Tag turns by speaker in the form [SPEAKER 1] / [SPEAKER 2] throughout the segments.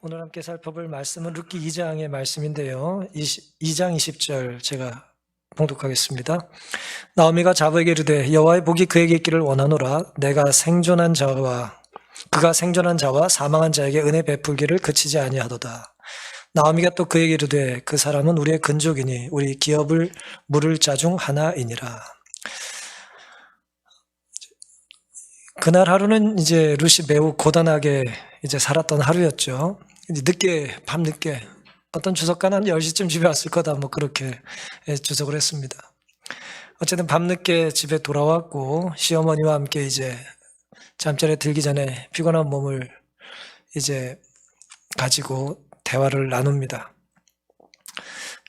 [SPEAKER 1] 오늘 함께 살펴볼 말씀은 룻기 2장의 말씀인데요. 2장 20절 제가 봉독하겠습니다. 나오미가 자부에게 이르되 여호와의 복이 그에게 있기를 원하노라. 그가 생존한 자와 사망한 자에게 은혜 베풀기를 그치지 아니하도다. 나오미가 또 그에게 이르되 그 사람은 우리의 근족이니 우리 기업을 물을 자 중 하나이니라. 그날 하루는 이제 룻이 매우 고단하게 이제 살았던 하루였죠. 이제 밤늦게 어떤 주석가는 한 10시쯤 집에 왔을 거다 뭐 그렇게 주석을 했습니다. 어쨌든 밤늦게 집에 돌아왔고 시어머니와 함께 이제 잠자리에 들기 전에 피곤한 몸을 이제 가지고 대화를 나눕니다.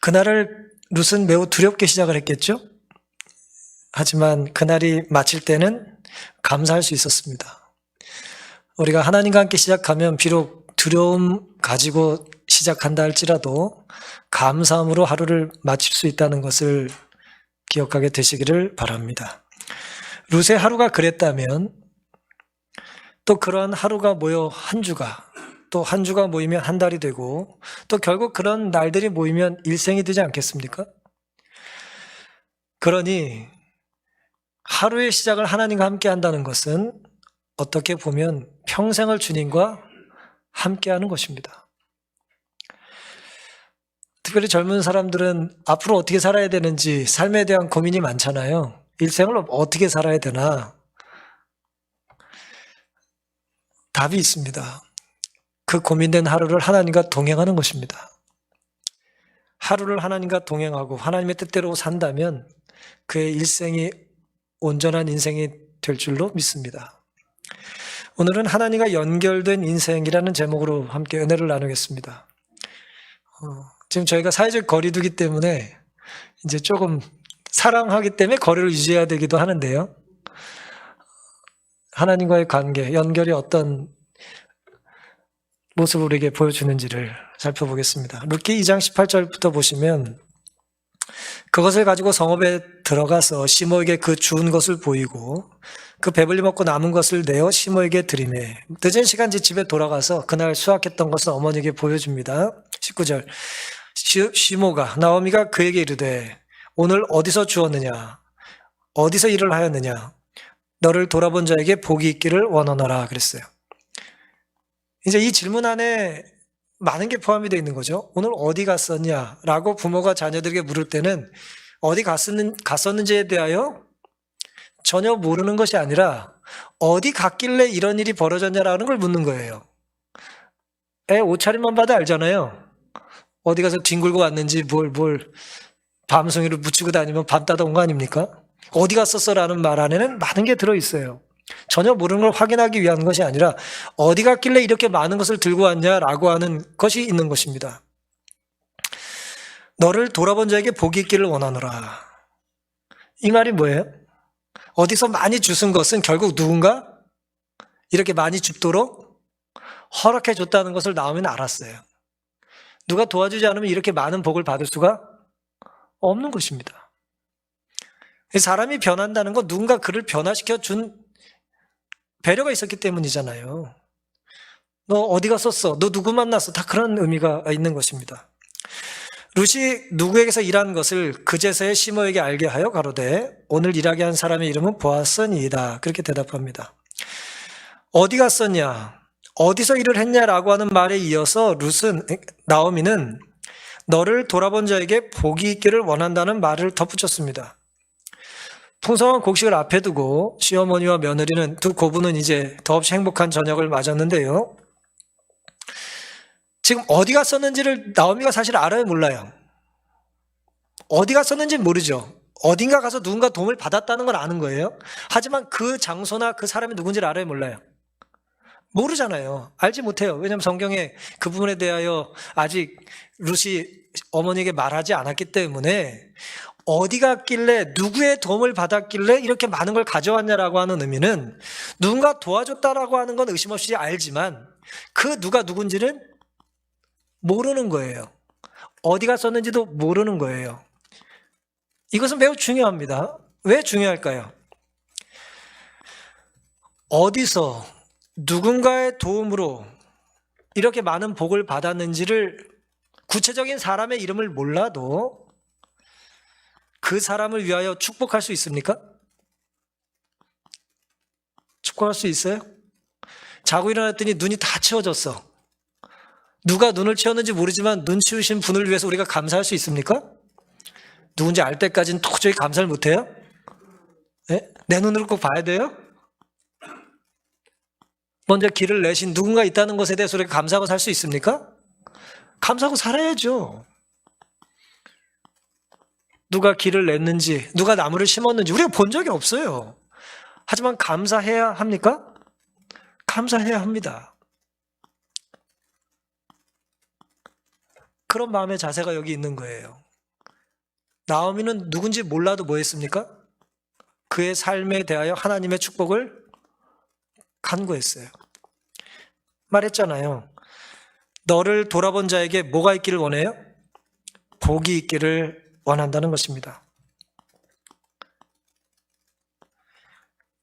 [SPEAKER 1] 그날을 룻은 매우 두렵게 시작을 했겠죠? 하지만 그날이 마칠 때는 감사할 수 있었습니다. 우리가 하나님과 함께 시작하면 비록 두려움 가지고 시작한다 할지라도 감사함으로 하루를 마칠 수 있다는 것을 기억하게 되시기를 바랍니다. 룻의 하루가 그랬다면 또 그러한 하루가 모여 또 한 주가 모이면 한 달이 되고 또 결국 그런 날들이 모이면 일생이 되지 않겠습니까? 그러니 하루의 시작을 하나님과 함께 한다는 것은 어떻게 보면 평생을 주님과 함께 하는 것입니다. 특별히 젊은 사람들은 앞으로 어떻게 살아야 되는지 삶에 대한 고민이 많잖아요. 일생을 어떻게 살아야 되나? 답이 있습니다. 그 고민된 하루를 하나님과 동행하는 것입니다. 하루를 하나님과 동행하고 하나님의 뜻대로 산다면 그의 일생이 온전한 인생이 될 줄로 믿습니다. 오늘은 하나님과 연결된 인생이라는 제목으로 함께 은혜를 나누겠습니다. 지금 저희가 사회적 거리두기 때문에 이제 조금 사랑하기 때문에 거리를 유지해야 되기도 하는데요. 하나님과의 관계, 연결이 어떤 모습을 우리에게 보여주는지를 살펴보겠습니다. 룻기 2장 18절부터 보시면 그것을 가지고 성읍에 들어가서 시므에게 그 주운 것을 보이고 그 배불리 먹고 남은 것을 내어 시므에게 드리매 늦은 시간째 집에 돌아가서 그날 수확했던 것을 어머니에게 보여줍니다. 19절 시므가 나오미가 그에게 이르되 오늘 어디서 주었느냐 어디서 일을 하였느냐 너를 돌아본 자에게 복이 있기를 원하노라 그랬어요. 이제 이 질문 안에 많은 게 포함이 되어 있는 거죠. 오늘 어디 갔었냐라고 부모가 자녀들에게 물을 때는 어디 갔었는지에 대하여 전혀 모르는 것이 아니라 어디 갔길래 이런 일이 벌어졌냐라는 걸 묻는 거예요. 애 옷차림만 봐도 알잖아요. 어디 가서 뒹굴고 왔는지 뭘 밤송이를 묻히고 다니면 밤 따다 온 거 아닙니까? 어디 갔었어라는 말 안에는 많은 게 들어있어요. 전혀 모르는 걸 확인하기 위한 것이 아니라 어디 갔길래 이렇게 많은 것을 들고 왔냐라고 하는 것이 있는 것입니다. 너를 돌아본 자에게 복이 있기를 원하노라. 이 말이 뭐예요? 어디서 많이 주신 것은 결국 누군가 이렇게 많이 줍도록 허락해 줬다는 것을 나오면 알았어요. 누가 도와주지 않으면 이렇게 많은 복을 받을 수가 없는 것입니다. 사람이 변한다는 건 누군가 그를 변화시켜 준 배려가 있었기 때문이잖아요. 너 어디 갔었어? 너 누구 만났어? 다 그런 의미가 있는 것입니다. 룻이 누구에게서 일한 것을 그제서야 시므에게 알게 하여 가로되 오늘 일하게 한 사람의 이름은 보아스니이다. 그렇게 대답합니다. 어디 갔었냐? 어디서 일을 했냐라고 하는 말에 이어서 나오미는 너를 돌아본 자에게 복이 있기를 원한다는 말을 덧붙였습니다. 풍성한 곡식을 앞에 두고 시어머니와 며느리는 두 고부는 이제 더없이 행복한 저녁을 맞았는데요. 지금 어디 갔었는지를 나오미가 사실 알아요, 몰라요? 어디 갔었는지는 모르죠. 어딘가 가서 누군가 도움을 받았다는 걸 아는 거예요. 하지만 그 장소나 그 사람이 누군지를 알아요, 몰라요? 모르잖아요. 알지 못해요. 왜냐하면 성경에 그 부분에 대하여 아직 룻이 어머니에게 말하지 않았기 때문에 어디 갔길래 누구의 도움을 받았길래 이렇게 많은 걸 가져왔냐라고 하는 의미는 누군가 도와줬다라고 하는 건 의심 없이 알지만 그 누가 누군지는 모르는 거예요. 어디 갔었는지도 모르는 거예요. 이것은 매우 중요합니다. 왜 중요할까요? 어디서 누군가의 도움으로 이렇게 많은 복을 받았는지를 구체적인 사람의 이름을 몰라도 그 사람을 위하여 축복할 수 있습니까? 축복할 수 있어요? 자고 일어났더니 눈이 다 치워졌어. 누가 눈을 치웠는지 모르지만 눈 치우신 분을 위해서 우리가 감사할 수 있습니까? 누군지 알 때까지는 도저히 감사를 못해요? 네? 내 눈으로 꼭 봐야 돼요? 먼저 길을 내신 누군가 있다는 것에 대해서 우리가 감사하고 살 수 있습니까? 감사하고 살아야죠. 누가 길을 냈는지, 누가 나무를 심었는지 우리가 본 적이 없어요. 하지만 감사해야 합니까? 감사해야 합니다. 그런 마음의 자세가 여기 있는 거예요. 나오미는 누군지 몰라도 뭐 했습니까? 그의 삶에 대하여 하나님의 축복을 간구했어요. 말했잖아요. 너를 돌아본 자에게 뭐가 있기를 원해요? 복이 있기를 원한다는 것입니다.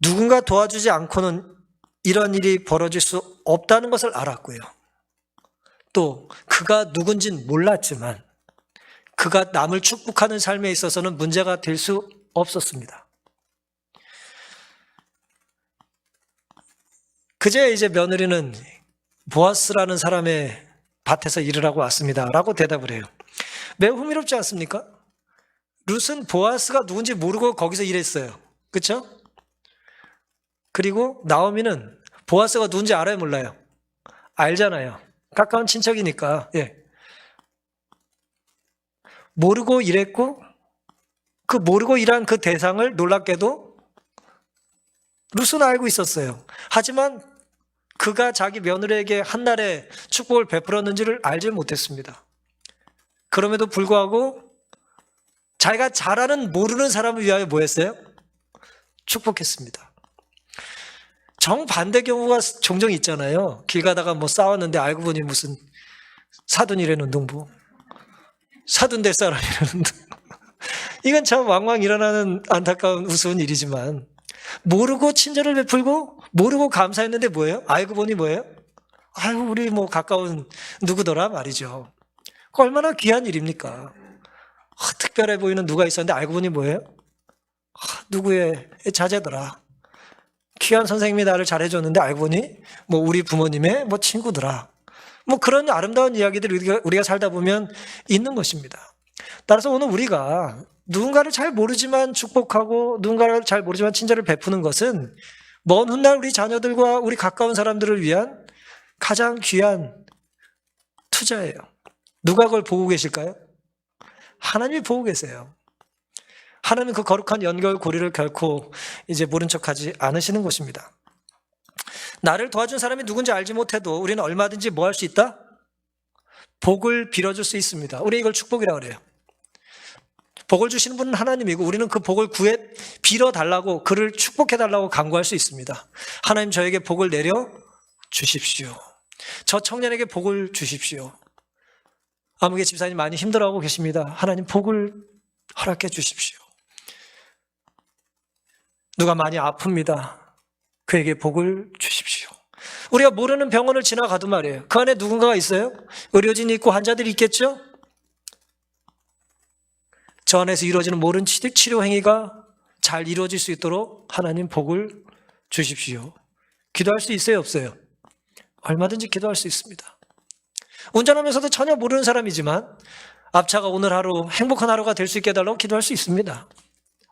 [SPEAKER 1] 누군가 도와주지 않고는 이런 일이 벌어질 수 없다는 것을 알았고요. 또 그가 누군진 몰랐지만 그가 남을 축복하는 삶에 있어서는 문제가 될 수 없었습니다. 그제 이제 며느리는 보아스라는 사람의 밭에서 일을 하고 왔습니다 라고 대답을 해요. 매우 흥미롭지 않습니까? 룻은 보아스가 누군지 모르고 거기서 일했어요. 그렇죠? 그리고 나오미는 보아스가 누군지 알아요, 몰라요? 알잖아요. 가까운 친척이니까. 예. 모르고 일했고 그 모르고 일한 그 대상을 놀랍게도 룻은 알고 있었어요. 하지만 그가 자기 며느리에게 한날에 축복을 베풀었는지를 알지 못했습니다. 그럼에도 불구하고 자기가 잘 아는 모르는 사람을 위하여 뭐 했어요? 축복했습니다. 정반대 경우가 종종 있잖아요. 길 가다가 뭐 싸웠는데 알고 보니 무슨 사돈이라는 농부, 사돈 될 사람이라는 이건 참 왕왕 일어나는 안타까운 우스운 일이지만 모르고 친절을 베풀고 모르고 감사했는데 뭐예요? 알고 보니 뭐예요? 아이고 우리 뭐 가까운 누구더라 말이죠. 얼마나 귀한 일입니까? 특별해 보이는 누가 있었는데 알고 보니 뭐예요? 누구의 자제더라. 귀한 선생님이 나를 잘해줬는데 알고 보니 뭐 우리 부모님의 뭐 친구더라. 뭐 그런 아름다운 이야기들이 우리가 살다 보면 있는 것입니다. 따라서 오늘 우리가 누군가를 잘 모르지만 축복하고 누군가를 잘 모르지만 친절을 베푸는 것은 먼 훗날 우리 자녀들과 우리 가까운 사람들을 위한 가장 귀한 투자예요. 누가 그걸 보고 계실까요? 하나님이 보고 계세요. 하나님은 그 거룩한 연결고리를 결코 이제 모른 척하지 않으시는 것입니다. 나를 도와준 사람이 누군지 알지 못해도 우리는 얼마든지 뭐 할 수 있다? 복을 빌어줄 수 있습니다. 우리 이걸 축복이라고 그래요. 복을 주시는 분은 하나님이고 우리는 그 복을 빌어달라고 그를 축복해달라고 간구할 수 있습니다. 하나님 저에게 복을 내려 주십시오. 저 청년에게 복을 주십시오. 아무개 집사님 많이 힘들어하고 계십니다. 하나님 복을 허락해 주십시오. 누가 많이 아픕니다. 그에게 복을 주십시오. 우리가 모르는 병원을 지나가도 말이에요. 그 안에 누군가가 있어요? 의료진이 있고 환자들이 있겠죠? 저 안에서 이루어지는 모든 치료 행위가 잘 이루어질 수 있도록 하나님 복을 주십시오. 기도할 수 있어요, 없어요? 얼마든지 기도할 수 있습니다. 운전하면서도 전혀 모르는 사람이지만 앞차가 오늘 하루 행복한 하루가 될 수 있게 해달라고 기도할 수 있습니다.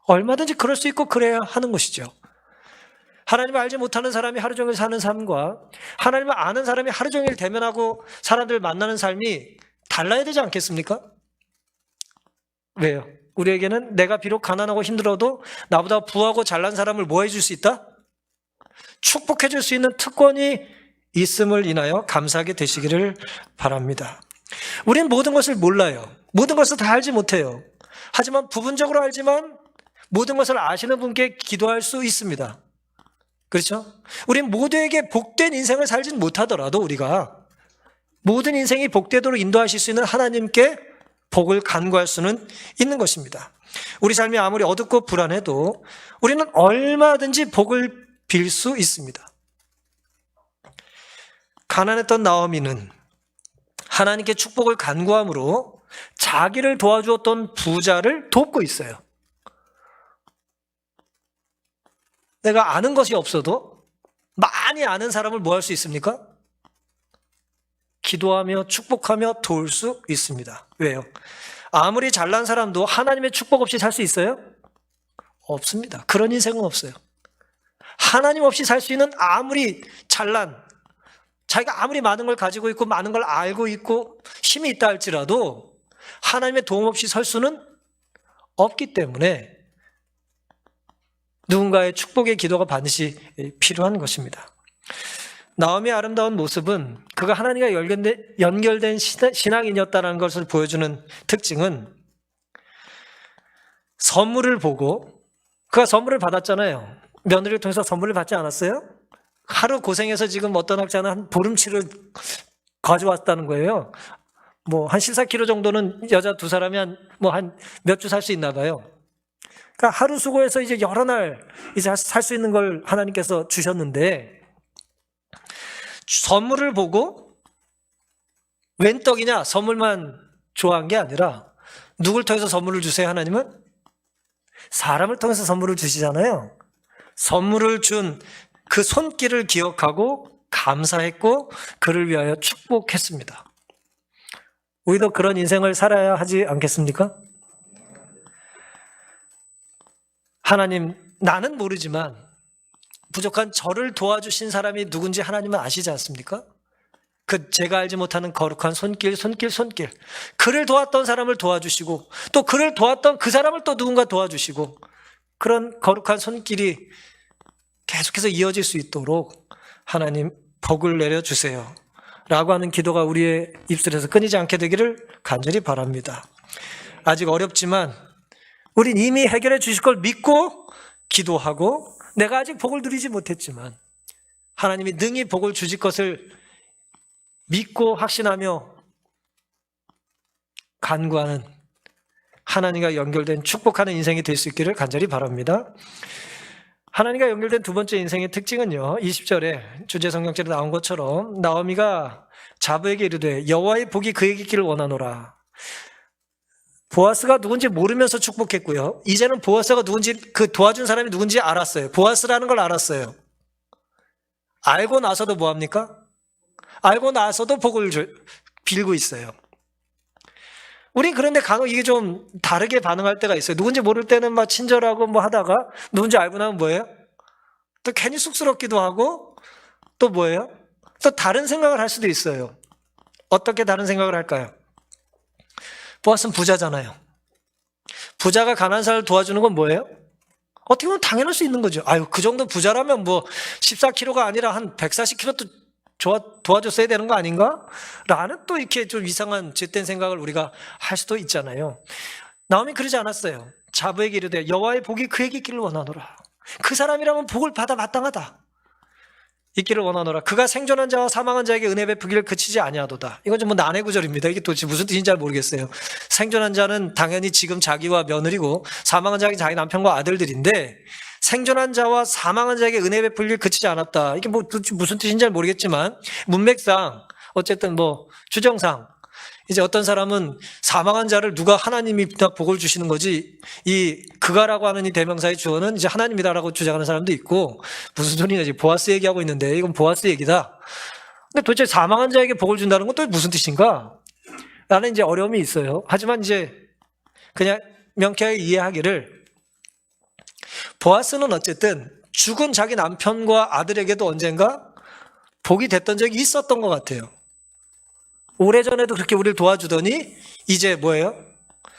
[SPEAKER 1] 얼마든지 그럴 수 있고 그래야 하는 것이죠. 하나님을 알지 못하는 사람이 하루 종일 사는 삶과 하나님을 아는 사람이 하루 종일 대면하고 사람들 만나는 삶이 달라야 되지 않겠습니까? 왜요? 우리에게는 내가 비록 가난하고 힘들어도 나보다 부하고 잘난 사람을 뭐 해줄 수 있다? 축복해 줄 수 있는 특권이 있음을 인하여 감사하게 되시기를 바랍니다. 우리는 모든 것을 몰라요. 모든 것을 다 알지 못해요. 하지만 부분적으로 알지만 모든 것을 아시는 분께 기도할 수 있습니다. 그렇죠? 우린 모두에게 복된 인생을 살진 못하더라도 우리가 모든 인생이 복되도록 인도하실 수 있는 하나님께 복을 간구할 수는 있는 것입니다. 우리 삶이 아무리 어둡고 불안해도 우리는 얼마든지 복을 빌 수 있습니다. 가난했던 나오미는 하나님께 축복을 간구함으로 자기를 도와주었던 부자를 돕고 있어요. 내가 아는 것이 없어도 많이 아는 사람을 뭐 할 수 있습니까? 기도하며 축복하며 도울 수 있습니다. 왜요? 아무리 잘난 사람도 하나님의 축복 없이 살 수 있어요? 없습니다. 그런 인생은 없어요. 하나님 없이 살 수 있는 아무리 잘난, 자기가 아무리 많은 걸 가지고 있고 많은 걸 알고 있고 힘이 있다 할지라도 하나님의 도움 없이 설 수는 없기 때문에 누군가의 축복의 기도가 반드시 필요한 것입니다. 나오미의 아름다운 모습은 그가 하나님과 연결된 신앙인이었다는 것을 보여주는 특징은 선물을 보고, 그가 선물을 받았잖아요. 며느리를 통해서 선물을 받지 않았어요? 하루 고생해서 지금 어떤 학자는 한 보름치를 가져왔다는 거예요. 뭐 한 14kg 정도는 여자 두 사람이 한 몇 주 살 수 있나 봐요. 그러니까 하루 수고해서 이제 여러 날 이제 살 수 있는 걸 하나님께서 주셨는데, 선물을 보고 웬 떡이냐 선물만 좋아한 게 아니라 누굴 통해서 선물을 주세요? 하나님은 사람을 통해서 선물을 주시잖아요. 선물을 준 그 손길을 기억하고 감사했고 그를 위하여 축복했습니다. 우리도 그런 인생을 살아야 하지 않겠습니까? 하나님, 나는 모르지만 부족한 저를 도와주신 사람이 누군지 하나님은 아시지 않습니까? 그 제가 알지 못하는 거룩한 손길. 그를 도왔던 사람을 도와주시고 또 그를 도왔던 그 사람을 또 누군가 도와주시고 그런 거룩한 손길이 계속해서 이어질 수 있도록 하나님 복을 내려주세요 라고 하는 기도가 우리의 입술에서 끊이지 않게 되기를 간절히 바랍니다. 아직 어렵지만 우린 이미 해결해 주실 걸 믿고 기도하고, 내가 아직 복을 누리지 못했지만 하나님이 능히 복을 주실 것을 믿고 확신하며 간구하는, 하나님과 연결된 축복하는 인생이 될 수 있기를 간절히 바랍니다. 하나님과 연결된 두 번째 인생의 특징은요, 20절에 주제 성경책에 나온 것처럼 나오미가 자부에게 이르되 여호와의 복이 그에게 있기를 원하노라. 보아스가 누군지 모르면서 축복했고요, 이제는 보아스가 누군지, 그 도와준 사람이 누군지 알았어요. 보아스라는 걸 알았어요. 알고 나서도 뭐합니까? 알고 나서도 복을 빌고 있어요. 우린 그런데 간혹 이게 좀 다르게 반응할 때가 있어요. 누군지 모를 때는 막 친절하고 뭐 하다가 누군지 알고 나면 뭐예요? 또 괜히 쑥스럽기도 하고 또 뭐예요? 또 다른 생각을 할 수도 있어요. 어떻게 다른 생각을 할까요? 보아스는 부자잖아요. 부자가 가난한 사람을 도와주는 건 뭐예요? 어떻게 보면 당연할 수 있는 거죠. 아유, 그 정도 부자라면 뭐 14kg가 아니라 한 140kg도 도와줬어야 되는 거 아닌가? 라는 또 이렇게 좀 이상한 젬된 생각을 우리가 할 수도 있잖아요. 나오미 그러지 않았어요. 자부에게 이르되 여호와의 복이 그에게 있기를 원하노라. 그 사람이라면 복을 받아 마땅하다. 있기를 원하노라. 그가 생존한 자와 사망한 자에게 은혜 베푸기를 그치지 아니하도다. 이건 좀 난해 구절입니다. 이게 도대체 무슨 뜻인지 잘 모르겠어요. 생존한 자는 당연히 지금 자기와 며느리고 사망한 자에게 자기 남편과 아들들인데, 생존한 자와 사망한 자에게 은혜 베풀기를 그치지 않았다. 이게 뭐 무슨 뜻인지 잘 모르겠지만 문맥상 어쨌든 뭐 추정상 이제 어떤 사람은 사망한 자를 누가 하나님이 복을 주시는 거지, 이 그가라고 하는 이 대명사의 주어는 이제 하나님이다라고 주장하는 사람도 있고, 무슨 소리냐, 지금 보아스 얘기하고 있는데 이건 보아스 얘기다. 근데 도대체 사망한 자에게 복을 준다는 건 또 무슨 뜻인가? 라는 이제 어려움이 있어요. 하지만 이제 그냥 명쾌하게 이해하기를, 보아스는 어쨌든 죽은 자기 남편과 아들에게도 언젠가 복이 됐던 적이 있었던 것 같아요. 오래전에도 그렇게 우리를 도와주더니 이제 뭐예요?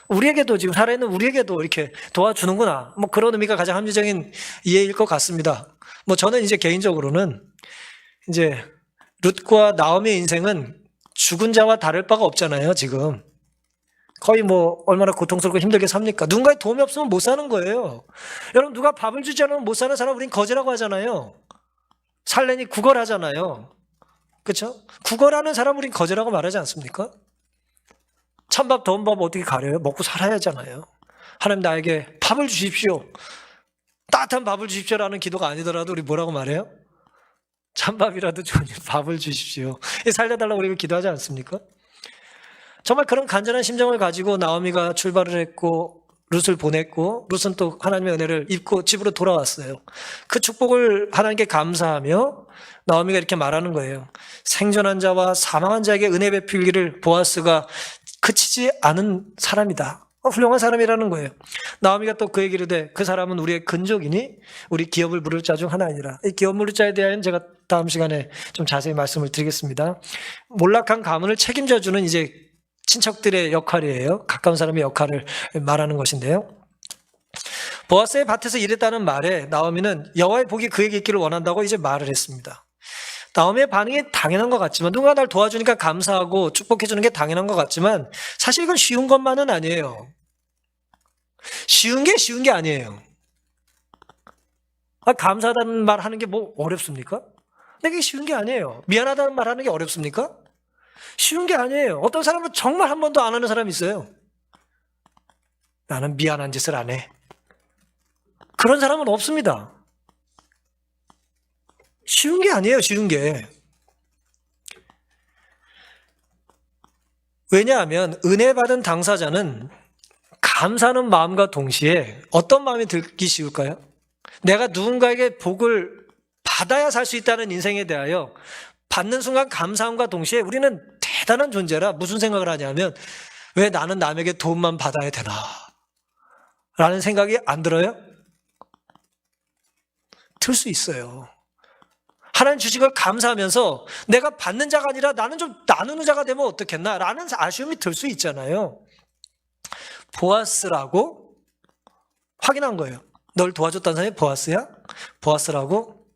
[SPEAKER 1] 우리에게도, 지금 살아있는 우리에게도 이렇게 도와주는구나. 뭐 그런 의미가 가장 합리적인 이해일 것 같습니다. 뭐 저는 이제 개인적으로는 이제 룻과 나오미의 인생은 죽은 자와 다를 바가 없잖아요, 지금. 거의 뭐 얼마나 고통스럽고 힘들게 삽니까? 누군가의 도움이 없으면 못 사는 거예요. 여러분, 누가 밥을 주지 않으면 못 사는 사람 우린 거지라고 하잖아요. 살래니 구걸하잖아요. 그렇죠? 구걸하는 사람 우린 거지라고 말하지 않습니까? 찬밥 더운 밥 어떻게 가려요? 먹고 살아야 하잖아요. 하나님 나에게 밥을 주십시오, 따뜻한 밥을 주십시오라는 기도가 아니더라도 우리 뭐라고 말해요? 찬밥이라도 좋으니 밥을 주십시오. 살려달라고 우리가 기도하지 않습니까? 정말 그런 간절한 심정을 가지고 나오미가 출발을 했고 룻을 보냈고 룻은 또 하나님의 은혜를 입고 집으로 돌아왔어요. 그 축복을 하나님께 감사하며 나오미가 이렇게 말하는 거예요. 생존한 자와 사망한 자에게 은혜 베풀기를 보아스가 그치지 않은 사람이다. 훌륭한 사람이라는 거예요. 나오미가 또 그 얘기를 해. 그 사람은 우리의 근족이니 우리 기업을 물을 자 중 하나이니라. 이 기업 물을 자에 대한 제가 다음 시간에 좀 자세히 말씀을 드리겠습니다. 몰락한 가문을 책임져주는 이제 친척들의 역할이에요. 가까운 사람의 역할을 말하는 것인데요. 보아스의 밭에서 일했다는 말에 나오미는 여호와의 복이 그에게 있기를 원한다고 이제 말을 했습니다. 나오미의 반응이 당연한 것 같지만 누가 날 도와주니까 감사하고 축복해 주는 게 당연한 것 같지만 사실 이건 쉬운 것만은 아니에요. 쉬운 게 아니에요. 감사하다는 말 하는 게 뭐 어렵습니까? 근데 쉬운 게 아니에요. 미안하다는 말 하는 게 어렵습니까? 쉬운 게 아니에요. 어떤 사람은 정말 한 번도 안 하는 사람이 있어요. 나는 미안한 짓을 안 해. 그런 사람은 없습니다. 쉬운 게 아니에요, 쉬운 게. 왜냐하면 은혜 받은 당사자는 감사하는 마음과 동시에 어떤 마음이 들기 쉬울까요? 내가 누군가에게 복을 받아야 살 수 있다는 인생에 대하여 받는 순간 감사함과 동시에 우리는 대단한 존재라 무슨 생각을 하냐면 왜 나는 남에게 도움만 받아야 되나? 라는 생각이 안 들어요? 들 수 있어요. 하나님 주신 걸 감사하면서 내가 받는 자가 아니라 나는 좀 나누는 자가 되면 어떻겠나? 라는 아쉬움이 들 수 있잖아요. 보아스라고 확인한 거예요. 널 도와줬다는 사람이 보아스야? 보아스라고?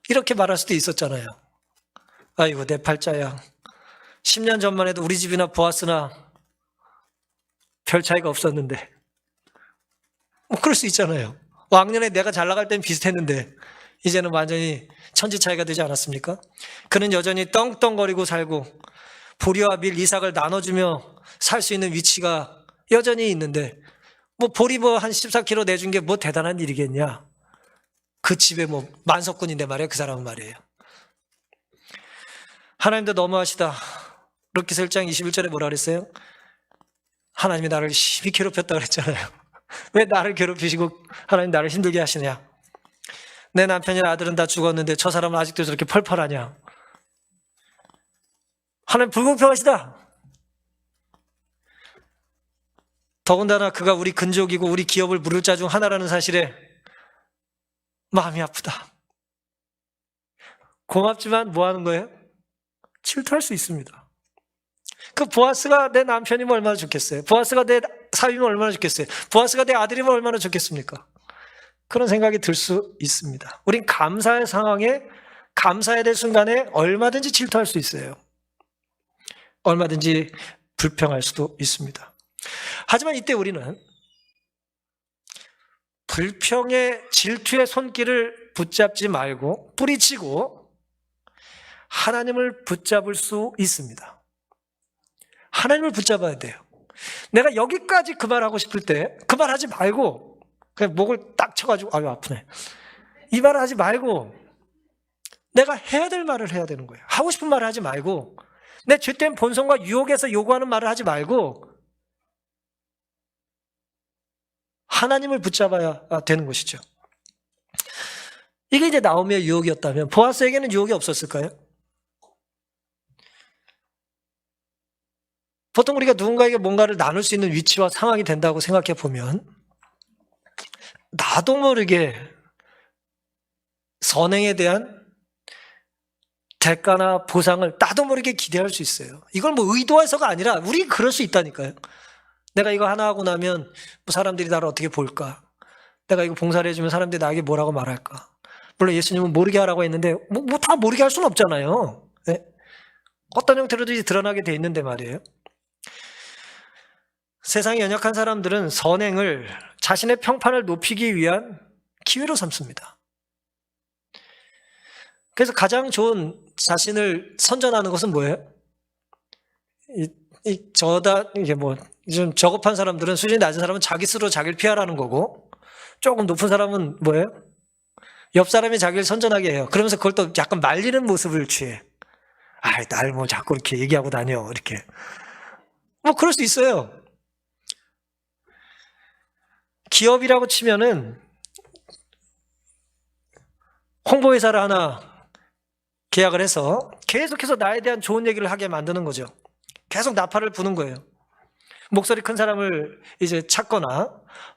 [SPEAKER 1] 이렇게 말할 수도 있었잖아요. 아이고 내 팔자야. 10년 전만 해도 우리 집이나 보아스나 별 차이가 없었는데 뭐 그럴 수 있잖아요. 왕년에 내가 잘 나갈 땐 비슷했는데 이제는 완전히 천지 차이가 되지 않았습니까? 그는 여전히 떵떵거리고 살고 보리와 밀 이삭을 나눠주며 살 수 있는 위치가 여전히 있는데 뭐 보리 한 14kg 내준 게 뭐 대단한 일이겠냐? 그 집에 뭐 만석군인데 말이에요. 그 사람은 말이에요. 하나님도 너무하시다. 룻기서 1장 21절에 뭐라 그랬어요? 하나님이 나를 심히 괴롭혔다 그랬잖아요. 왜 나를 괴롭히시고 하나님 나를 힘들게 하시냐? 내 남편이나 아들은 다 죽었는데 저 사람은 아직도 저렇게 펄펄하냐? 하나님 불공평하시다. 더군다나 그가 우리 근족이고 우리 기업을 물을 자 중 하나라는 사실에 마음이 아프다. 고맙지만 뭐 하는 거예요? 질투할 수 있습니다. 그 보아스가 내 남편이면 얼마나 좋겠어요? 보아스가 내 사위면 얼마나 좋겠어요? 보아스가 내 아들이면 얼마나 좋겠습니까? 그런 생각이 들 수 있습니다. 우린 감사의 상황에 감사해야 될 순간에 얼마든지 질투할 수 있어요. 얼마든지 불평할 수도 있습니다. 하지만 이때 우리는 불평의 질투의 손길을 붙잡지 말고 뿌리치고 하나님을 붙잡을 수 있습니다. 하나님을 붙잡아야 돼요. 내가 여기까지 그 말하고 싶을 때 그 말하지 말고 그냥 목을 딱 쳐가지고 아유 아프네. 이 말을 하지 말고 내가 해야 될 말을 해야 되는 거예요. 하고 싶은 말을 하지 말고 내 죄된 본성과 유혹에서 요구하는 말을 하지 말고 하나님을 붙잡아야 되는 것이죠. 이게 이제 나오미의 유혹이었다면 보아스에게는 유혹이 없었을까요? 보통 우리가 누군가에게 뭔가를 나눌 수 있는 위치와 상황이 된다고 생각해 보면 나도 모르게 선행에 대한 대가나 보상을 나도 모르게 기대할 수 있어요. 이걸 뭐 의도해서가 아니라 우리 그럴 수 있다니까요. 내가 이거 하나 하고 나면 뭐 사람들이 나를 어떻게 볼까? 내가 이거 봉사를 해주면 사람들이 나에게 뭐라고 말할까? 물론 예수님은 모르게 하라고 했는데 뭐 다 모르게 할 수는 없잖아요. 네? 어떤 형태로든지 드러나게 돼 있는데 말이에요. 세상에 연약한 사람들은 선행을 자신의 평판을 높이기 위한 기회로 삼습니다. 그래서 가장 좋은 자신을 선전하는 것은 뭐예요? 이게 좀 저급한 사람들은 수준이 낮은 사람은 자기 스스로 자기를 피하라는 거고 조금 높은 사람은 뭐예요? 옆 사람이 자기를 선전하게 해요. 그러면서 그걸 또 약간 말리는 모습을 취해. 날 뭐 자꾸 이렇게 얘기하고 다녀. 이렇게. 뭐 그럴 수 있어요. 기업이라고 치면은 홍보회사를 하나 계약을 해서 계속해서 나에 대한 좋은 얘기를 하게 만드는 거죠. 계속 나팔을 부는 거예요. 목소리 큰 사람을 이제 찾거나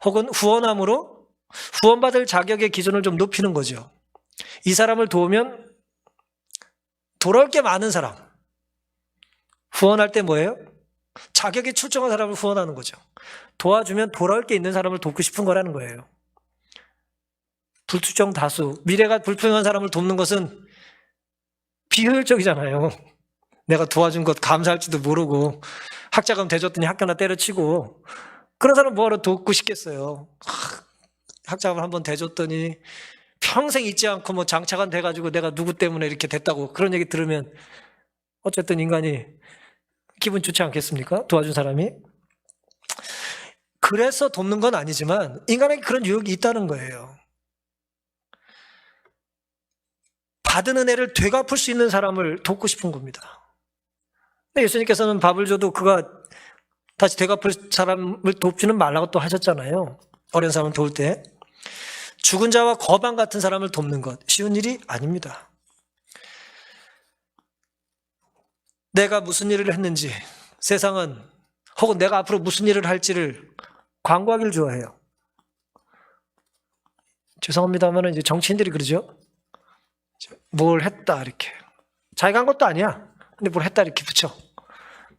[SPEAKER 1] 혹은 후원함으로 후원받을 자격의 기준을 좀 높이는 거죠. 이 사람을 도우면 돌아올 게 많은 사람. 후원할 때 뭐예요? 자격이 출중한 사람을 후원하는 거죠. 도와주면 돌아올 게 있는 사람을 돕고 싶은 거라는 거예요. 불특정 다수, 미래가 불투명한 사람을 돕는 것은 비효율적이잖아요. 내가 도와준 것 감사할지도 모르고 학자금 대줬더니 학교나 때려치고 그런 사람 뭐하러 돕고 싶겠어요. 학자금 한번 대줬더니 평생 잊지 않고 뭐 장차관 돼가지고 내가 누구 때문에 이렇게 됐다고 그런 얘기 들으면 어쨌든 인간이 기분 좋지 않겠습니까? 도와준 사람이. 그래서 돕는 건 아니지만 인간에게 그런 유혹이 있다는 거예요. 받은 은혜를 되갚을 수 있는 사람을 돕고 싶은 겁니다. 근데 예수님께서는 밥을 줘도 그가 다시 되갚을 사람을 돕지는 말라고 또 하셨잖아요. 어려운 사람을 도울 때. 죽은 자와 거방 같은 사람을 돕는 것 쉬운 일이 아닙니다. 내가 무슨 일을 했는지 세상은 혹은 내가 앞으로 무슨 일을 할지를 광고하기를 좋아해요. 죄송합니다만 이제 정치인들이 그러죠. 뭘 했다 이렇게. 자기가 한 것도 아니야. 근데 뭘 했다 이렇게 붙여.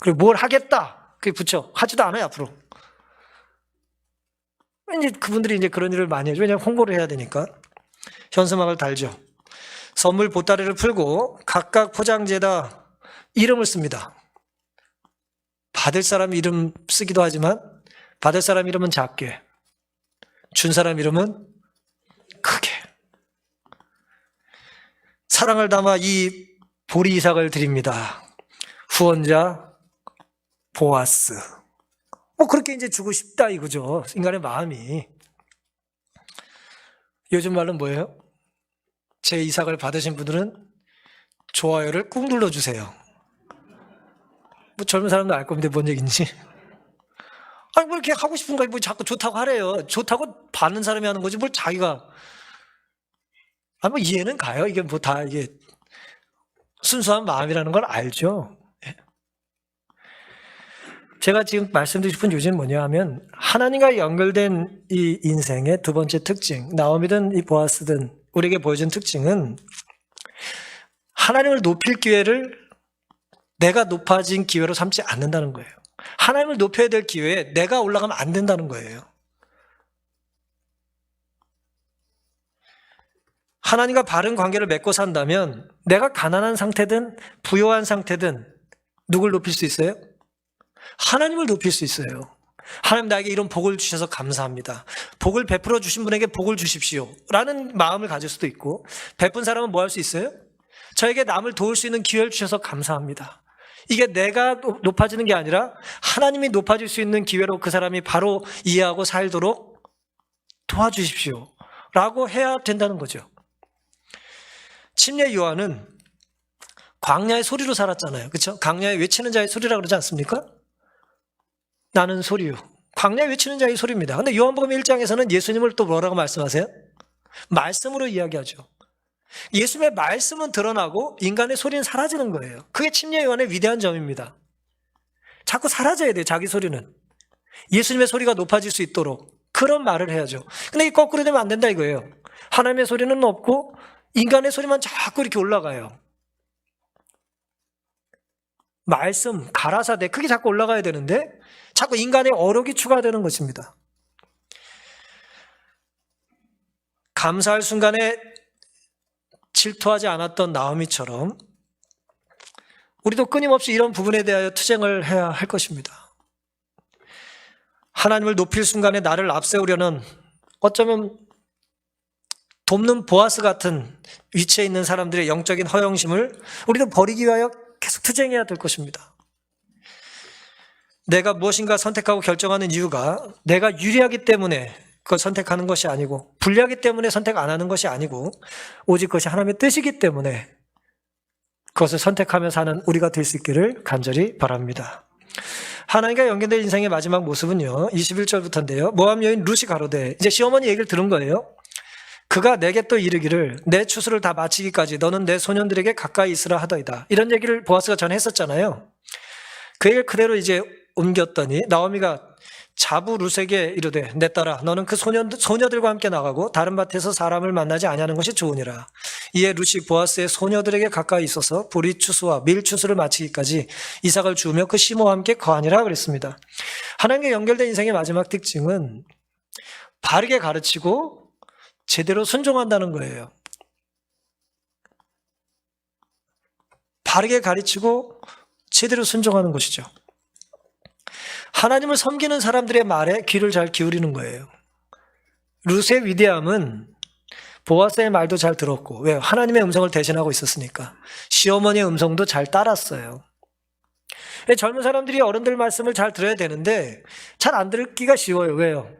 [SPEAKER 1] 그리고 뭘 하겠다 그게 붙여. 하지도 않아요 앞으로. 이제 그분들이 이제 그런 일을 많이 해요. 왜냐하면 홍보를 해야 되니까. 현수막을 달죠. 선물 보따리를 풀고 각각 포장지에다 이름을 씁니다. 받을 사람 이름 쓰기도 하지만 받을 사람 이름은 작게, 준 사람 이름은 크게. 사랑을 담아 이 보리이삭을 드립니다. 후원자 보아스. 뭐 그렇게 이제 주고 싶다 이거죠. 인간의 마음이. 요즘 말은 뭐예요? 제 이삭을 받으신 분들은 좋아요를 꾹 눌러주세요. 뭐 젊은 사람도 알 겁니다. 뭔 얘기인지. 아니 뭐 이렇게 하고 싶은 거 뭐 자꾸 좋다고 하래요. 좋다고 받는 사람이 하는 거지 뭘 자기가. 뭐 이해는 가요. 이게 뭐 다 이게 순수한 마음이라는 걸 알죠. 제가 지금 말씀드리고 싶은 요지는 뭐냐 하면 하나님과 연결된 이 인생의 두 번째 특징, 나오미든 이 보아스든 우리에게 보여준 특징은 하나님을 높일 기회를 내가 높아진 기회로 삼지 않는다는 거예요. 하나님을 높여야 될 기회에 내가 올라가면 안 된다는 거예요. 하나님과 바른 관계를 맺고 산다면 내가 가난한 상태든 부유한 상태든 누굴 높일 수 있어요? 하나님을 높일 수 있어요. 하나님 나에게 이런 복을 주셔서 감사합니다. 복을 베풀어 주신 분에게 복을 주십시오 라는 마음을 가질 수도 있고, 베푼 사람은 뭐 할 수 있어요? 저에게 남을 도울 수 있는 기회를 주셔서 감사합니다. 이게 내가 높아지는 게 아니라 하나님이 높아질 수 있는 기회로 그 사람이 바로 이해하고 살도록 도와주십시오 라고 해야 된다는 거죠. 침례 요한은 광야의 소리로 살았잖아요. 그렇죠? 광야에 외치는 자의 소리라고 그러지 않습니까? 나는 소리요. 광야에 외치는 자의 소리입니다. 근데 요한복음 1장에서는 예수님을 또 뭐라고 말씀하세요? 말씀으로 이야기하죠. 예수님의 말씀은 드러나고 인간의 소리는 사라지는 거예요. 그게 침례 요한의 위대한 점입니다. 자꾸 사라져야 돼요. 자기 소리는. 예수님의 소리가 높아질 수 있도록 그런 말을 해야죠. 근데 이게 거꾸로 되면 안 된다 이거예요. 하나님의 소리는 없고 인간의 소리만 자꾸 이렇게 올라가요. 말씀, 가라사대 그게 자꾸 올라가야 되는데 자꾸 인간의 어록이 추가되는 것입니다. 감사할 순간에 질투하지 않았던 나오미처럼 우리도 끊임없이 이런 부분에 대하여 투쟁을 해야 할 것입니다. 하나님을 높일 순간에 나를 앞세우려는 어쩌면 돕는 보아스 같은 위치에 있는 사람들의 영적인 허영심을 우리도 버리기 위하여 계속 투쟁해야 될 것입니다. 내가 무엇인가 선택하고 결정하는 이유가 내가 유리하기 때문에 그걸 선택하는 것이 아니고 불리하기 때문에 선택 안 하는 것이 아니고 오직 그것이 하나님의 뜻이기 때문에 그것을 선택하며 사는 우리가 될 수 있기를 간절히 바랍니다. 하나님과 연결된 인생의 마지막 모습은요. 21절부터인데요. 모압 여인 룻이 가로되, 이제 시어머니 얘기를 들은 거예요. 그가 내게 또 이르기를 내 추수를 다 마치기까지 너는 내 소년들에게 가까이 있으라 하더이다. 이런 얘기를 보아스가 전에 했었잖아요. 그 얘기를 그대로 이제 옮겼더니 나오미가 자부 룻에게 이르되 내 딸아 너는 그 소녀들과 함께 나가고 다른 밭에서 사람을 만나지 아니하는 것이 좋으니라. 이에 룻이 보아스의 소녀들에게 가까이 있어서 보리 추수와 밀 추수를 마치기까지 이삭을 주우며 그 시모와 함께 거하니라 그랬습니다. 하나님과 연결된 인생의 마지막 특징은 바르게 가르치고 제대로 순종한다는 거예요. 바르게 가르치고 제대로 순종하는 것이죠. 하나님을 섬기는 사람들의 말에 귀를 잘 기울이는 거예요. 룻의 위대함은 보아스의 말도 잘 들었고, 왜? 하나님의 음성을 대신하고 있었으니까. 시어머니의 음성도 잘 따랐어요. 젊은 사람들이 어른들 말씀을 잘 들어야 되는데 잘 안 듣기가 쉬워요. 왜요?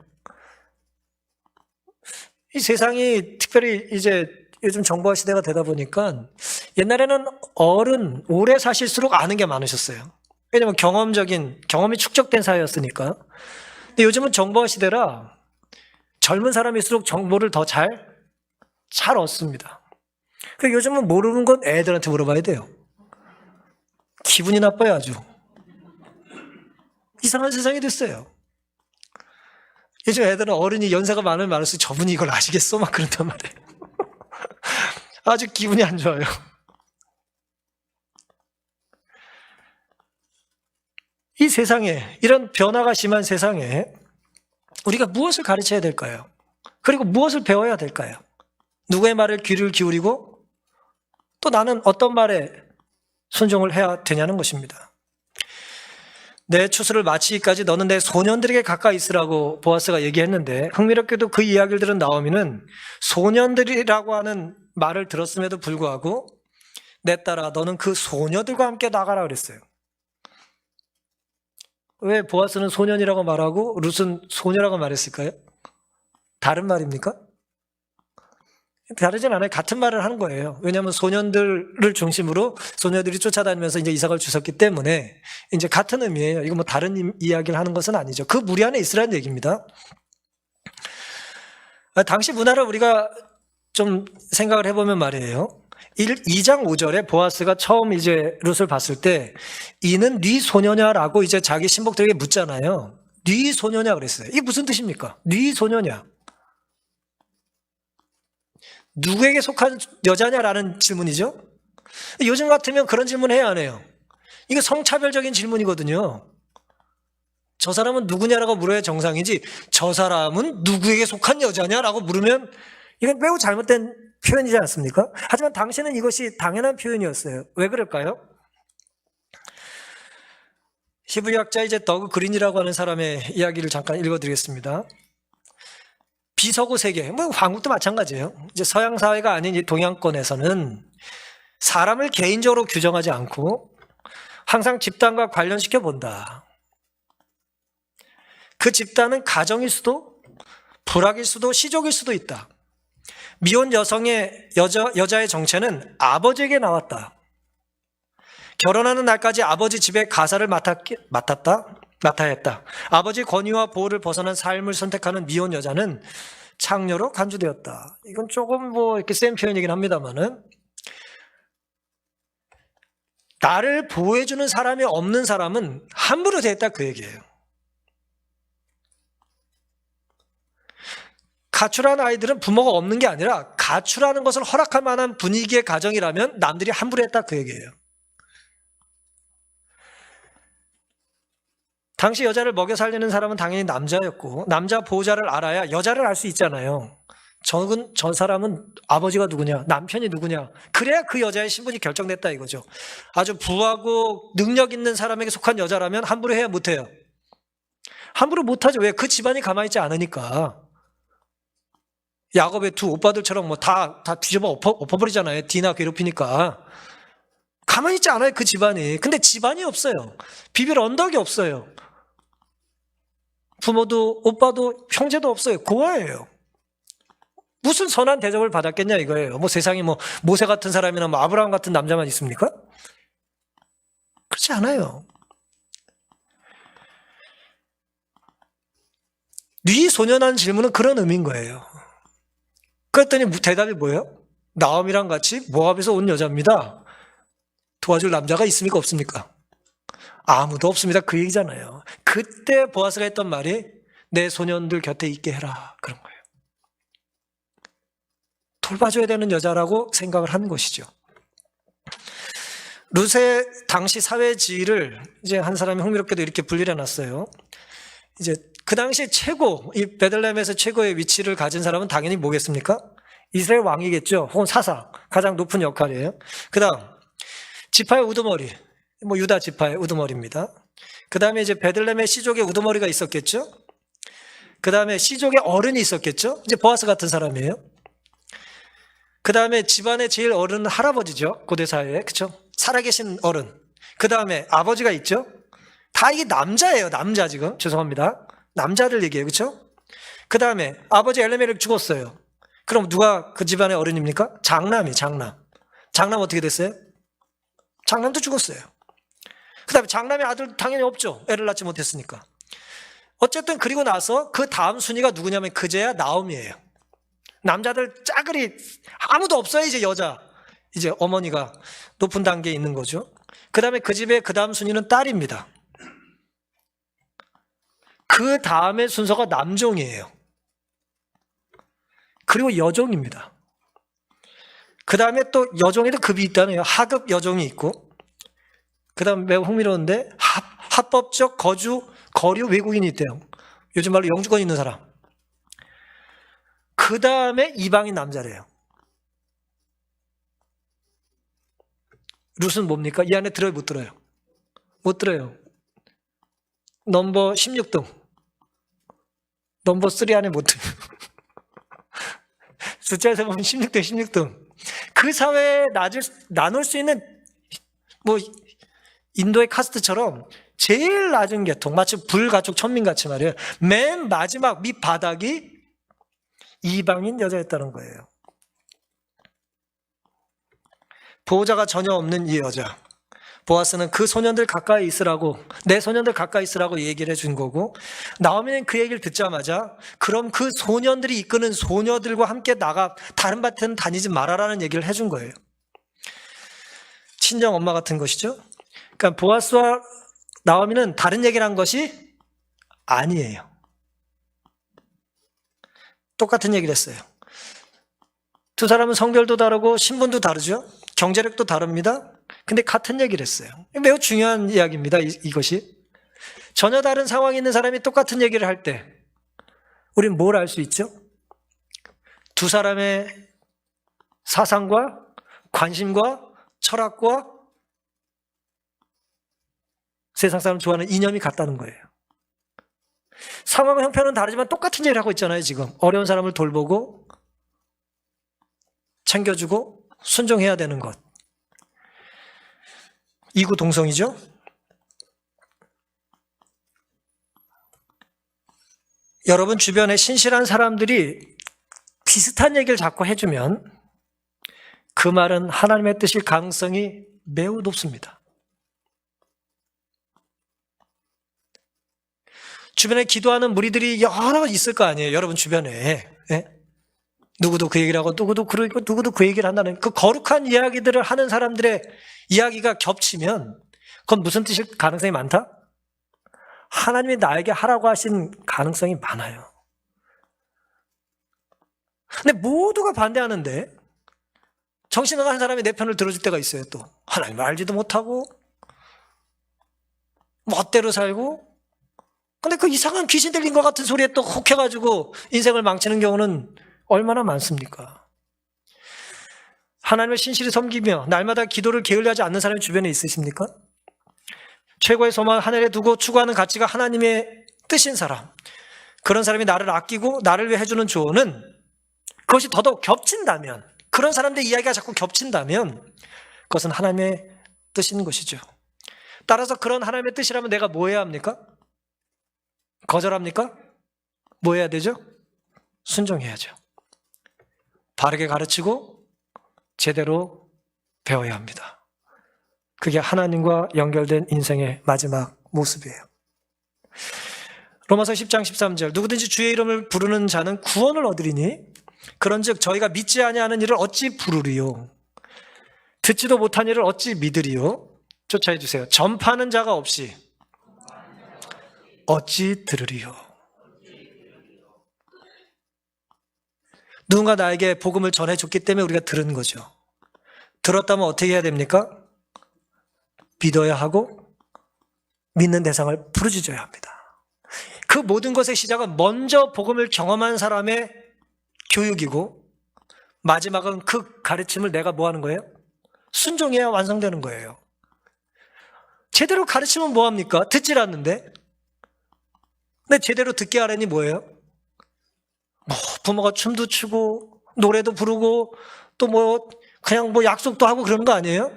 [SPEAKER 1] 이 세상이 특별히 이제 요즘 정보화 시대가 되다 보니까 옛날에는 어른 오래 사실수록 아는 게 많으셨어요. 왜냐면 경험이 축적된 사회였으니까. 근데 요즘은 정보화 시대라 젊은 사람일수록 정보를 더 잘 얻습니다. 그러니까 요즘은 모르는 건 애들한테 물어봐야 돼요. 기분이 나빠요, 아주. 이상한 세상이 됐어요. 요즘 애들은 어른이 연세가 많으면 많을수록 저분이 이걸 아시겠어? 막 그런단 말이에요. 아주 기분이 안 좋아요. 이 세상에, 이런 변화가 심한 세상에 우리가 무엇을 가르쳐야 될까요? 그리고 무엇을 배워야 될까요? 누구의 말에 귀를 기울이고 또 나는 어떤 말에 순종을 해야 되냐는 것입니다. 내 추수를 마치기까지 너는 내 소년들에게 가까이 있으라고 보아스가 얘기했는데 흥미롭게도 그 이야기를 들은 나오미는 소년들이라고 하는 말을 들었음에도 불구하고 내 딸아 너는 그 소녀들과 함께 나가라 그랬어요. 왜 보아스는 소년이라고 말하고 룻은 소녀라고 말했을까요? 다른 말입니까? 다르진 않아요. 같은 말을 하는 거예요. 왜냐하면 소년들을 중심으로 소녀들이 쫓아다니면서 이제 이삭을 주셨기 때문에 이제 같은 의미예요. 이거 뭐 다른 이야기를 하는 것은 아니죠. 그 무리 안에 있으라는 얘기입니다. 당시 문화를 우리가 좀 생각을 해보면 말이에요. 2장 5절에 보아스가 처음 이제 룻을 봤을 때 이는 네 소녀냐라고 이제 자기 신복들에게 묻잖아요. 네 소녀냐 그랬어요. 이게 무슨 뜻입니까? 네 소녀냐? 누구에게 속한 여자냐라는 질문이죠. 요즘 같으면 그런 질문 해야 안 해요. 이거 성차별적인 질문이거든요. 저 사람은 누구냐라고 물어야 정상이지 저 사람은 누구에게 속한 여자냐라고 물으면 이건 매우 잘못된 표현이지 않습니까? 하지만 당시에는 이것이 당연한 표현이었어요. 왜 그럴까요? 히브리학자 이제 더그 그린이라고 하는 사람의 이야기를 잠깐 읽어드리겠습니다. 비서구 세계, 뭐 한국도 마찬가지예요. 이제 서양 사회가 아닌 이 동양권에서는 사람을 개인적으로 규정하지 않고 항상 집단과 관련시켜 본다. 그 집단은 가정일 수도, 불악일 수도, 시족일 수도 있다. 미혼 여자의 정체는 아버지에게 나왔다. 결혼하는 날까지 아버지 집에 가사를 맡아야 했다. 아버지 권위와 보호를 벗어난 삶을 선택하는 미혼 여자는 창녀로 간주되었다. 이건 조금 뭐 이렇게 센 표현이긴 합니다만은 나를 보호해주는 사람이 없는 사람은 함부로 됐다 그 얘기예요. 가출한 아이들은 부모가 없는 게 아니라 가출하는 것을 허락할 만한 분위기의 가정이라면 남들이 함부로 했다 그 얘기예요. 당시 여자를 먹여 살리는 사람은 당연히 남자였고 남자 보호자를 알아야 여자를 알 수 있잖아요. 저 사람은 아버지가 누구냐, 남편이 누구냐, 그래야 그 여자의 신분이 결정됐다 이거죠. 아주 부하고 능력 있는 사람에게 속한 여자라면 함부로 해야 못해요. 함부로 못하죠. 왜? 그 집안이 가만히 있지 않으니까. 야곱의 두 오빠들처럼 뭐 다 뒤집어 엎어버리잖아요. 디나 괴롭히니까. 가만히 있지 않아요, 그 집안이. 근데 집안이 없어요. 비빌 언덕이 없어요. 부모도 오빠도 형제도 없어요. 고아예요. 무슨 선한 대접을 받았겠냐 이거예요. 뭐 세상에 뭐 모세 같은 사람이나 뭐 아브라함 같은 남자만 있습니까? 그렇지 않아요. 네 소년한 질문은 그런 의미인 거예요. 그랬더니 대답이 뭐예요? 나옴이랑 같이 모압에서 온 여자입니다. 도와줄 남자가 있습니까? 없습니까? 아무도 없습니다. 그 얘기잖아요. 그때 보아스가 했던 말이 내 소년들 곁에 있게 해라. 그런 거예요. 돌봐줘야 되는 여자라고 생각을 한 것이죠. 룻의 당시 사회 지위를 이제 한 사람이 흥미롭게도 이렇게 분리해 놨어요. 이제 그 당시 최고, 이 베들레헴에서 최고의 위치를 가진 사람은 당연히 뭐겠습니까? 이스라엘 왕이겠죠. 혹은 사사, 가장 높은 역할이에요. 그 다음, 지파의 우두머리, 뭐 유다 지파의 우두머리입니다. 그 다음에 이제 베들레헴의 시족의 우두머리가 있었겠죠. 그 다음에 시족의 어른이 있었겠죠. 이제 보아스 같은 사람이에요. 그 다음에 집안의 제일 어른은 할아버지죠. 고대 사회에. 그쵸? 살아계신 어른. 그 다음에 아버지가 있죠. 다 이게 남자예요. 남자 지금. 죄송합니다. 남자들 얘기예요. 그쵸? 그 다음에 아버지 엘레멜렉 죽었어요. 그럼 누가 그 집안의 어른입니까? 장남이 장남. 장남 어떻게 됐어요? 장남도 죽었어요. 그 다음에 장남의 아들 당연히 없죠. 애를 낳지 못했으니까. 어쨌든 그리고 나서 그 다음 순위가 누구냐면 그제야 나옴이에요. 남자들 짜그리 아무도 없어요. 이제 여자. 이제 어머니가 높은 단계에 있는 거죠. 그 다음에 그 집의 그 다음 순위는 딸입니다. 그 다음의 순서가 남종이에요. 그리고 여종입니다. 그 다음에 또 여종에도 급이 있다네요. 하급 여종이 있고, 그 다음 매우 흥미로운데 합법적 거류 외국인이 있대요. 요즘 말로 영주권 있는 사람. 그 다음에 이방인 남자래요. 룻은 뭡니까? 이 안에 들어요, 못 들어요? 못 들어요. 넘버 16등. 넘버 3 안에 못 들어요. 숫자에서 보면 16등, 16등. 그 사회에 나눌 수 있는, 뭐, 인도의 카스트처럼 제일 낮은 계통, 마치 불가촉 천민같이 말이에요. 맨 마지막 밑바닥이 이방인 여자였다는 거예요. 보호자가 전혀 없는 이 여자. 보아스는 그 소년들 가까이 있으라고, 내 소년들 가까이 있으라고 얘기를 해준 거고, 나오미는 그 얘기를 듣자마자 그럼 그 소년들이 이끄는 소녀들과 함께 나가 다른 밭에는 다니지 말아라는 얘기를 해준 거예요. 친정 엄마 같은 것이죠. 그러니까 보아스와 나오미는 다른 얘기를 한 것이 아니에요. 똑같은 얘기를 했어요. 두 사람은 성별도 다르고 신분도 다르죠. 경제력도 다릅니다. 근데 같은 얘기를 했어요. 매우 중요한 이야기입니다. 이것이. 전혀 다른 상황에 있는 사람이 똑같은 얘기를 할 때 우리는 뭘 알 수 있죠? 두 사람의 사상과 관심과 철학과 세상 사람 좋아하는 이념이 같다는 거예요. 상황과 형편은 다르지만 똑같은 일을 하고 있잖아요. 지금 어려운 사람을 돌보고 챙겨주고 순종해야 되는 것. 이구동성이죠. 여러분 주변에 신실한 사람들이 비슷한 얘기를 자꾸 해주면 그 말은 하나님의 뜻일 가능성이 매우 높습니다. 주변에 기도하는 무리들이 여러 있을 거 아니에요. 여러분 주변에. 예? 누구도 그 얘기를 하고 누구도 그러고 누구도 그 얘기를 한다는 그 거룩한 이야기들을 하는 사람들의 이야기가 겹치면 그건 무슨 뜻일 가능성이 많다? 하나님이 나에게 하라고 하신 가능성이 많아요. 근데 모두가 반대하는데 정신 나간 사람이 내 편을 들어줄 때가 있어요. 또 하나님을 알지도 못하고 멋대로 살고 근데 그 이상한 귀신 들린 것 같은 소리에 또 혹해가지고 인생을 망치는 경우는 얼마나 많습니까? 하나님을 신실히 섬기며 날마다 기도를 게을리하지 않는 사람이 주변에 있으십니까? 최고의 소망을 하늘에 두고 추구하는 가치가 하나님의 뜻인 사람, 그런 사람이 나를 아끼고 나를 위해 해주는 조언은 그것이 더더욱 겹친다면, 그런 사람들의 이야기가 자꾸 겹친다면 그것은 하나님의 뜻인 것이죠. 따라서 그런 하나님의 뜻이라면 내가 뭐 해야 합니까? 거절합니까? 뭐 해야 되죠? 순종해야죠. 바르게 가르치고 제대로 배워야 합니다. 그게 하나님과 연결된 인생의 마지막 모습이에요. 로마서 10장 13절 누구든지 주의 이름을 부르는 자는 구원을 얻으리니 그런즉 저희가 믿지 아니하는 일을 어찌 부르리요 듣지도 못한 일을 어찌 믿으리요 쫓아해 주세요. 전파하는 자가 없이 어찌 들으리요. 누군가 나에게 복음을 전해줬기 때문에 우리가 들은 거죠. 들었다면 어떻게 해야 됩니까? 믿어야 하고 믿는 대상을 부르짖어야 합니다. 그 모든 것의 시작은 먼저 복음을 경험한 사람의 교육이고 마지막은 그 가르침을 내가 뭐 하는 거예요? 순종해야 완성되는 거예요. 제대로 가르치면 뭐 합니까? 듣질 않는데. 근데 제대로 듣게 하려니 뭐예요? 부모가 춤도 추고 노래도 부르고 또 그냥 약속도 하고 그러는 거 아니에요?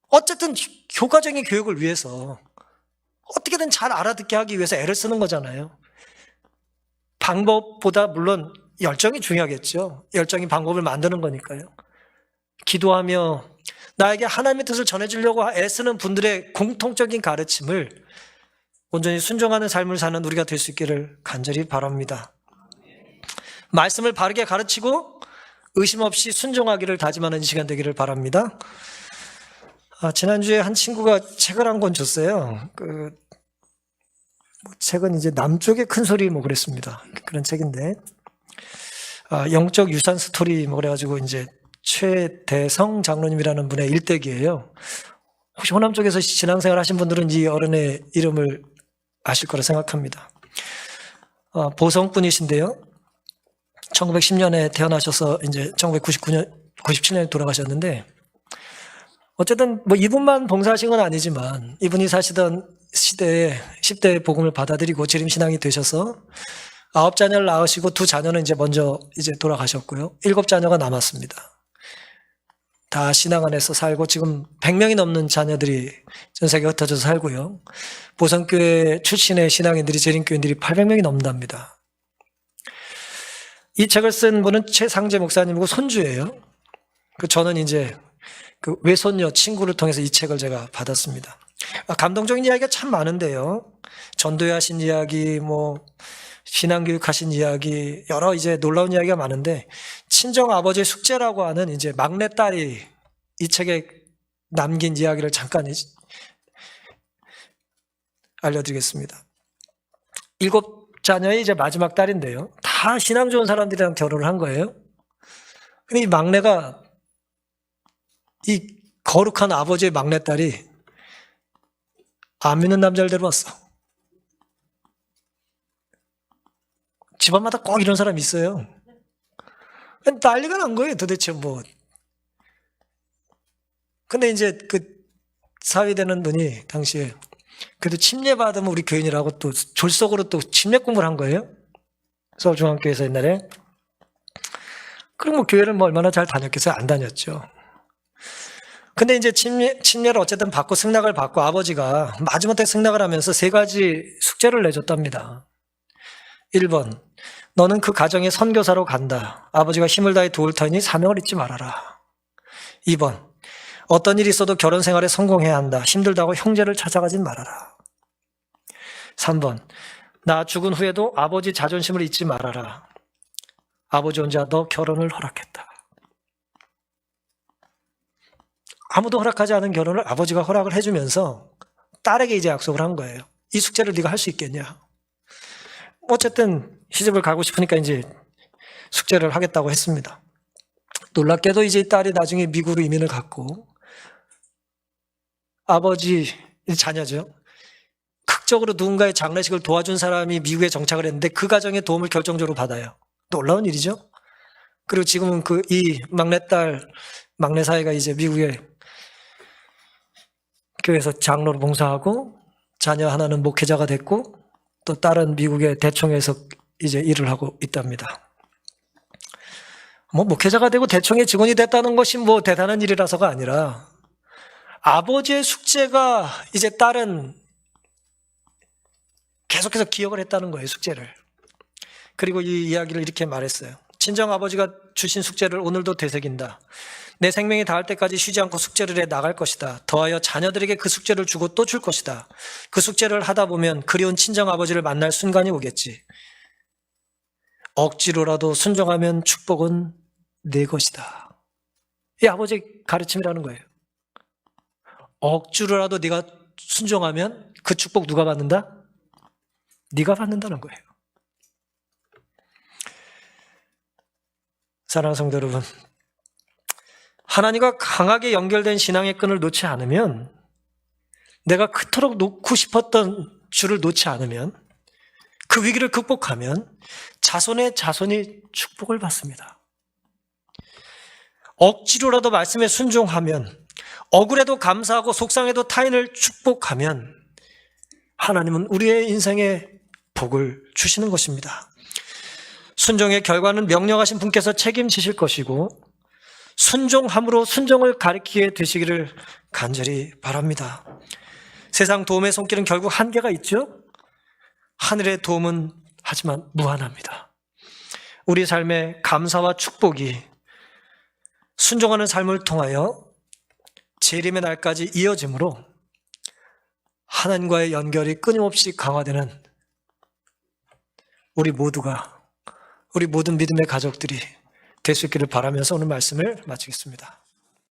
[SPEAKER 1] 어쨌든 효과적인 교육을 위해서 어떻게든 잘 알아듣게 하기 위해서 애를 쓰는 거잖아요. 방법보다 물론 열정이 중요하겠죠. 열정이 방법을 만드는 거니까요. 기도하며 나에게 하나님의 뜻을 전해주려고 애쓰는 분들의 공통적인 가르침을 온전히 순종하는 삶을 사는 우리가 될 수 있기를 간절히 바랍니다. 말씀을 바르게 가르치고 의심 없이 순종하기를 다짐하는 이 시간 되기를 바랍니다. 지난주에 한 친구가 책을 한 권 줬어요. 책은 이제 남쪽의 큰 소리 그랬습니다. 그런 책인데, 영적 유산 스토리 그래가지고 이제 최대성 장로님이라는 분의 일대기예요. 혹시 호남 쪽에서 신앙생활 하신 분들은 이 어른의 이름을 아실 거라 생각합니다. 보성분이신데요. 1910년에 태어나셔서 이제 97년에 돌아가셨는데, 어쨌든 이분만 봉사하신 건 아니지만 이분이 사시던 시대에 10대의 복음을 받아들이고 재림신앙이 되셔서 9자녀를 낳으시고 2자녀는 이제 먼저 이제 돌아가셨고요. 7자녀가 남았습니다. 다 신앙 안에서 살고 지금 100명이 넘는 자녀들이 전 세계에 흩어져서 살고요. 보성교회 출신의 신앙인들이 재림교인들이 800명이 넘는답니다. 이 책을 쓴 분은 최상재 목사님이고 손주예요. 저는 이제 그 외손녀 친구를 통해서 이 책을 제가 받았습니다. 감동적인 이야기가 참 많은데요. 전도회 하신 이야기, 신앙교육 하신 이야기, 여러 이제 놀라운 이야기가 많은데, 친정 아버지의 숙제라고 하는 이제 막내딸이 이 책에 남긴 이야기를 잠깐 알려드리겠습니다. 7자녀의 이제 마지막 딸인데요. 다 신앙 좋은 사람들이랑 결혼을 한 거예요. 근데 이 막내가 이 거룩한 아버지의 막내딸이 안 믿는 남자를 데려왔어. 집안마다 꼭 이런 사람이 있어요. 난리가 난 거예요, 도대체 근데 이제 그 사위되는 분이 당시에 그래도 침례받으면 우리 교인이라고 또 졸속으로 또 침례 공부를 한 거예요. 서울중앙교회에서 옛날에. 그럼 교회를 얼마나 잘 다녔겠어요? 안 다녔죠. 근데 이제 침례를 어쨌든 받고 승낙을 받고 아버지가 마지못해 승낙을 하면서 3가지 숙제를 내줬답니다. 1번, 너는 그 가정의 선교사로 간다. 아버지가 힘을 다해 도울 터니 사명을 잊지 말아라. 2번, 어떤 일이 있어도 결혼 생활에 성공해야 한다. 힘들다고 형제를 찾아가진 말아라. 3번, 나 죽은 후에도 아버지 자존심을 잊지 말아라. 아버지 혼자 너 결혼을 허락했다. 아무도 허락하지 않은 결혼을 아버지가 허락을 해주면서 딸에게 이제 약속을 한 거예요. 이 숙제를 네가 할 수 있겠냐. 어쨌든 시집을 가고 싶으니까 이제 숙제를 하겠다고 했습니다. 놀랍게도 이제 딸이 나중에 미국으로 이민을 갔고 아버지 자녀죠. 극적으로 누군가의 장례식을 도와준 사람이 미국에 정착을 했는데 그 가정의 도움을 결정적으로 받아요. 놀라운 일이죠. 그리고 지금은 이 막내딸, 막내 사이가 이제 미국에 교회에서 장로로 봉사하고 자녀 하나는 목회자가 됐고 또 딸은 미국의 대총회에서 이제 일을 하고 있답니다. 목회자가 되고 대총회 직원이 됐다는 것이 대단한 일이라서가 아니라 아버지의 숙제가 이제 딸은 계속해서 기억을 했다는 거예요, 숙제를. 그리고 이 이야기를 이렇게 말했어요. 친정아버지가 주신 숙제를 오늘도 되새긴다. 내 생명이 닿을 때까지 쉬지 않고 숙제를 해 나갈 것이다. 더하여 자녀들에게 그 숙제를 주고 또 줄 것이다. 그 숙제를 하다 보면 그리운 친정아버지를 만날 순간이 오겠지. 억지로라도 순종하면 축복은 내 것이다. 이 아버지의 가르침이라는 거예요. 억지로라도 네가 순종하면 그 축복 누가 받는다? 네가 받는다는 거예요. 사랑하는 성도 여러분, 하나님과 강하게 연결된 신앙의 끈을 놓지 않으면, 내가 그토록 놓고 싶었던 줄을 놓지 않으면, 그 위기를 극복하면 자손의 자손이 축복을 받습니다. 억지로라도 말씀에 순종하면, 억울해도 감사하고 속상해도 타인을 축복하면 하나님은 우리의 인생에 복을 주시는 것입니다. 순종의 결과는 명령하신 분께서 책임지실 것이고, 순종함으로 순종을 가리키게 되시기를 간절히 바랍니다. 세상 도움의 손길은 결국 한계가 있죠? 하늘의 도움은 하지만 무한합니다. 우리 삶의 감사와 축복이 순종하는 삶을 통하여 재림의 날까지 이어지므로 하나님과의 연결이 끊임없이 강화되는 우리 모든 믿음의 가족들이 될 수 있기를 바라면서 오늘 말씀을 마치겠습니다.